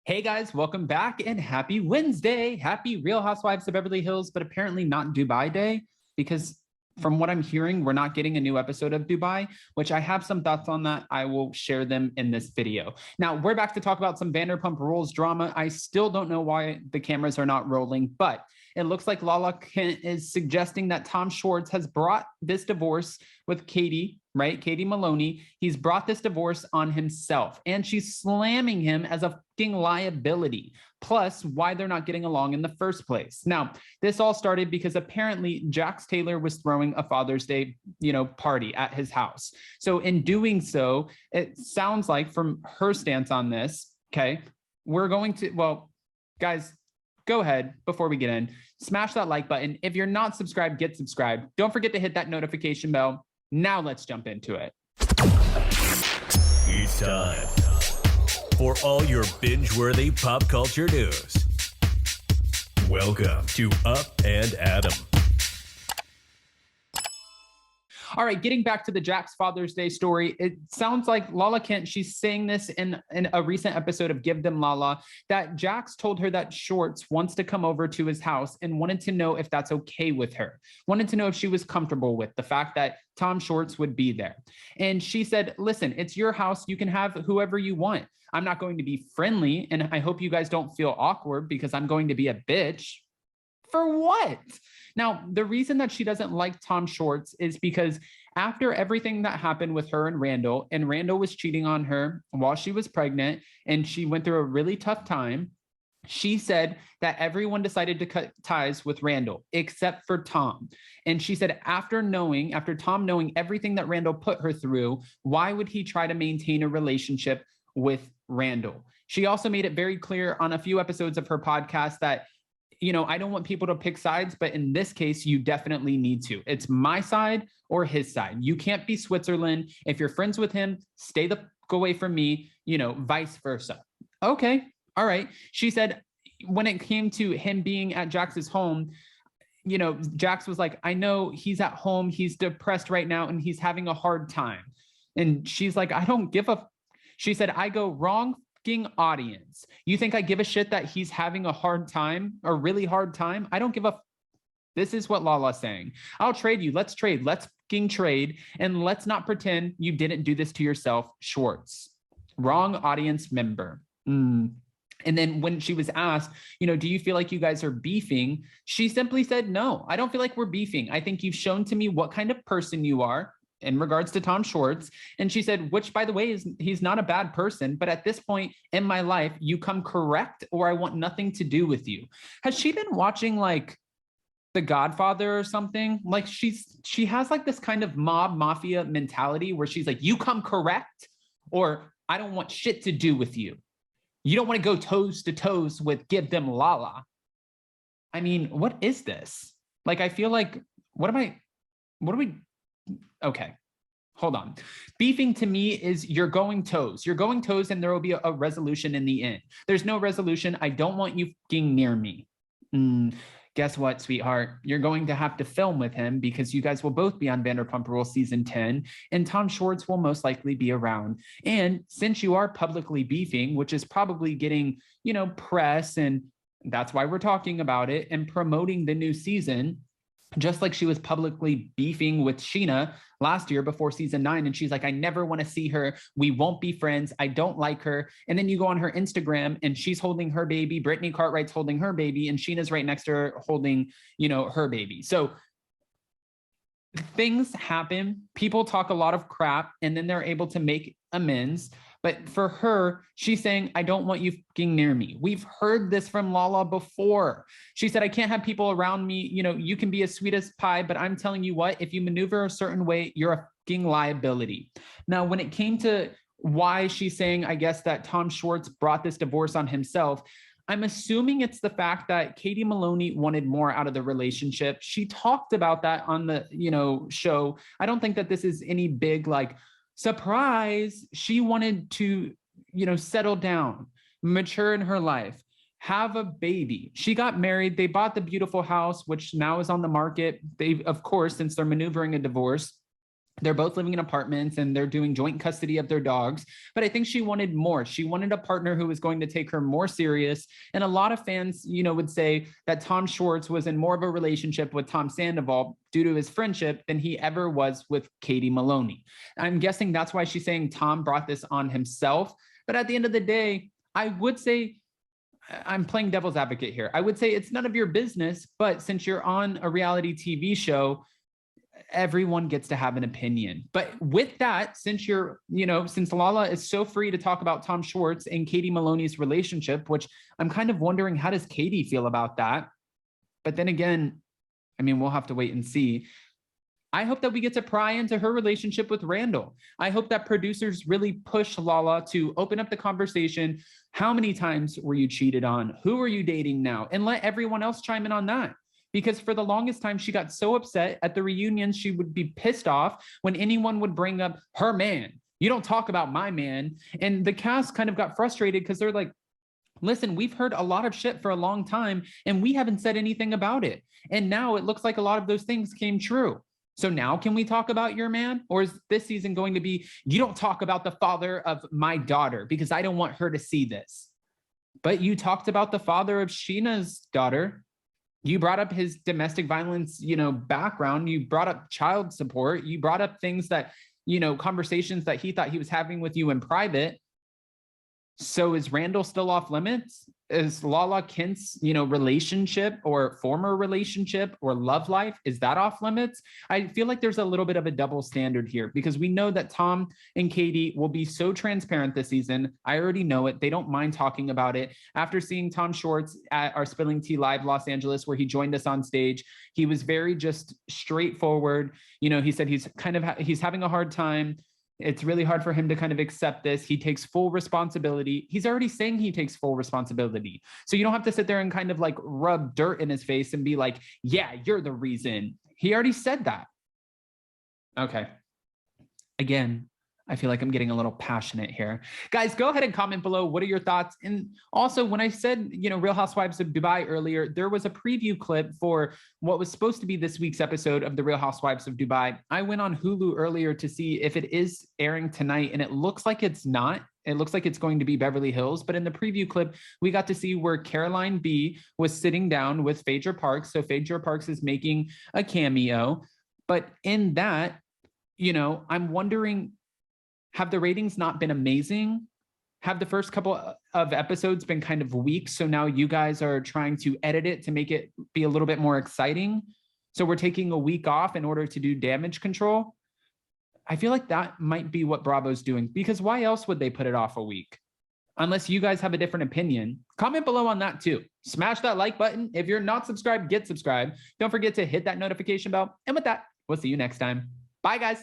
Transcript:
Hey guys, welcome back and happy Wednesday. Happy Real Housewives of Beverly Hills, but apparently not Dubai Day because from what I'm hearing, we're not getting a new episode of Dubai, which I have some thoughts on that. I will share them in this video. Now, we're back to talk about some Vanderpump Rules drama. I still don't know why the cameras are not rolling, but it looks like Lala is suggesting that Tom Schwartz has brought this divorce with Katie, right? Katie Maloney. He's brought this divorce on himself, and she's slamming him as a fucking liability, plus why they're not getting along in the first place. Now, this all started because apparently Jax Taylor was throwing a Father's Day, party at his house. So in doing so, it sounds like from her stance on this, okay, we're going to, well, guys, go ahead before we get in, smash that like button. If you're not subscribed, get subscribed. Don't forget to hit that notification bell. Now let's jump into it. It's time for all your binge-worthy pop culture news. Welcome to Up and Adam. All right, getting back to the Jax Father's Day story, it sounds like Lala Kent, she's saying this in a recent episode of Give Them Lala, that Jax told her that Schwartz wants to come over to his house and wanted to know if that's okay with her. Wanted to know if she was comfortable with the fact that Tom Schwartz would be there. And she said, listen, it's your house. You can have whoever you want. I'm not going to be friendly, and I hope you guys don't feel awkward because I'm going to be a bitch. For what? Now, the reason that she doesn't like Tom Schwartz is because after everything that happened with her and Randall was cheating on her while she was pregnant, and she went through a really tough time, she said that everyone decided to cut ties with Randall except for Tom. And she said after Tom knowing everything that Randall put her through, why would he try to maintain a relationship with Randall? She also made it very clear on a few episodes of her podcast that I don't want people to pick sides, but in this case, you definitely need to. It's my side or his side. You can't be Switzerland. If you're friends with him, stay the fuck away from me, vice versa. Okay. All right. She said when it came to him being at Jax's home, Jax was like, I know he's at home. He's depressed right now and he's having a hard time. And she's like, I don't give a, she said, I go wrong audience. You think I give a shit that he's having a hard time, a really hard time? I don't give a. This is what Lala's saying. I'll trade you. Let's trade. Let's fucking trade. And let's not pretend you didn't do this to yourself, Schwartz. Wrong audience member. And then when she was asked, do you feel like you guys are beefing? She simply said, no, I don't feel like we're beefing. I think you've shown to me what kind of person you are in regards to Tom Schwartz. And she said, which by the way, he's not a bad person, but at this point in my life, you come correct or I want nothing to do with you. Has she been watching like The Godfather or something? Like she has like this kind of mafia mentality where she's like, you come correct or I don't want shit to do with you. You don't want to go toes to toes with Give Them Lala. I mean, what is this? Like, I feel like, what are we, okay, hold on. Beefing to me is you're going toes. You're going toes and there will be a resolution in the end. There's no resolution. I don't want you fucking near me. Guess what, sweetheart? You're going to have to film with him because you guys will both be on Vanderpump Rules season 10 and Tom Schwartz will most likely be around. And since you are publicly beefing, which is probably getting, press, and that's why we're talking about it and promoting the new season, just like she was publicly beefing with Sheena last year before season 9. And she's like, I never want to see her. We won't be friends. I don't like her. And then you go on her Instagram and she's holding her baby. Brittany Cartwright's holding her baby. And Sheena's right next to her holding, her baby. So things happen. People talk a lot of crap and then they're able to make amends. But for her, she's saying, I don't want you fucking near me. We've heard this from Lala before. She said, I can't have people around me. You can be as sweet as pie, but I'm telling you what, if you maneuver a certain way, you're a fucking liability. Now, when it came to why she's saying, I guess, that Tom Schwartz brought this divorce on himself, I'm assuming it's the fact that Katie Maloney wanted more out of the relationship. She talked about that on the, show. I don't think that this is any big, surprise. She wanted to, settle down, mature in her life, have a baby. She got married. They bought the beautiful house, which now is on the market. They, of course, since they're maneuvering a divorce, They're both living in apartments and they're doing joint custody of their dogs. But I think she wanted more. She wanted a partner who was going to take her more serious. And a lot of fans, would say that Tom Schwartz was in more of a relationship with Tom Sandoval due to his friendship than he ever was with Katie Maloney. I'm guessing that's why she's saying Tom brought this on himself. But at the end of the day, I would say, I'm playing devil's advocate here. I would say it's none of your business, but since you're on a reality TV show, everyone gets to have an opinion. But with that, since since Lala is so free to talk about Tom Schwartz and Katie Maloney's relationship, which I'm kind of wondering, how does Katie feel about that? But then again, we'll have to wait and see. I hope that we get to pry into her relationship with Randall. I hope that producers really push Lala to open up the conversation. How many times were you cheated on? Who are you dating now? And let everyone else chime in on that. Because for the longest time, she got so upset at the reunions, she would be pissed off when anyone would bring up her man. You don't talk about my man. And the cast kind of got frustrated because they're like, listen, we've heard a lot of shit for a long time and we haven't said anything about it. And now it looks like a lot of those things came true. So now can we talk about your man? Or is this season going to be, you don't talk about the father of my daughter because I don't want her to see this. But you talked about the father of Sheena's daughter. You brought up his domestic violence, background. You brought up child support. You brought up things that, conversations that he thought he was having with you in private. So is Randall still off limits? Is Lala Kent's, relationship or former relationship or love life, is that off limits? I feel like there's a little bit of a double standard here because we know that Tom and Katie will be so transparent this season. I already know it. They don't mind talking about it. After seeing Tom Schwartz at our Spilling Tea Live Los Angeles, where he joined us on stage, he was very just straightforward. He said he's having a hard time. It's really hard for him to kind of accept this. He takes full responsibility. He's already saying he takes full responsibility. So you don't have to sit there and kind of like rub dirt in his face and be like, yeah, you're the reason. He already said that. Okay. Again, I feel like I'm getting a little passionate here. Guys, go ahead and comment below. What are your thoughts? And also, when I said, Real Housewives of Dubai earlier, there was a preview clip for what was supposed to be this week's episode of The Real Housewives of Dubai. I went on Hulu earlier to see if it is airing tonight, and it looks like it's not. It looks like it's going to be Beverly Hills. But in the preview clip, we got to see where Caroline B was sitting down with Phaedra Parks. So Phaedra Parks is making a cameo. But in that, I'm wondering, have the ratings not been amazing? Have the first couple of episodes been kind of weak? So now you guys are trying to edit it to make it be a little bit more exciting. So we're taking a week off in order to do damage control. I feel like that might be what Bravo's doing, because why else would they put it off a week? Unless you guys have a different opinion. Comment below on that too. Smash that like button. If you're not subscribed, get subscribed. Don't forget to hit that notification bell. And with that, we'll see you next time. Bye, guys.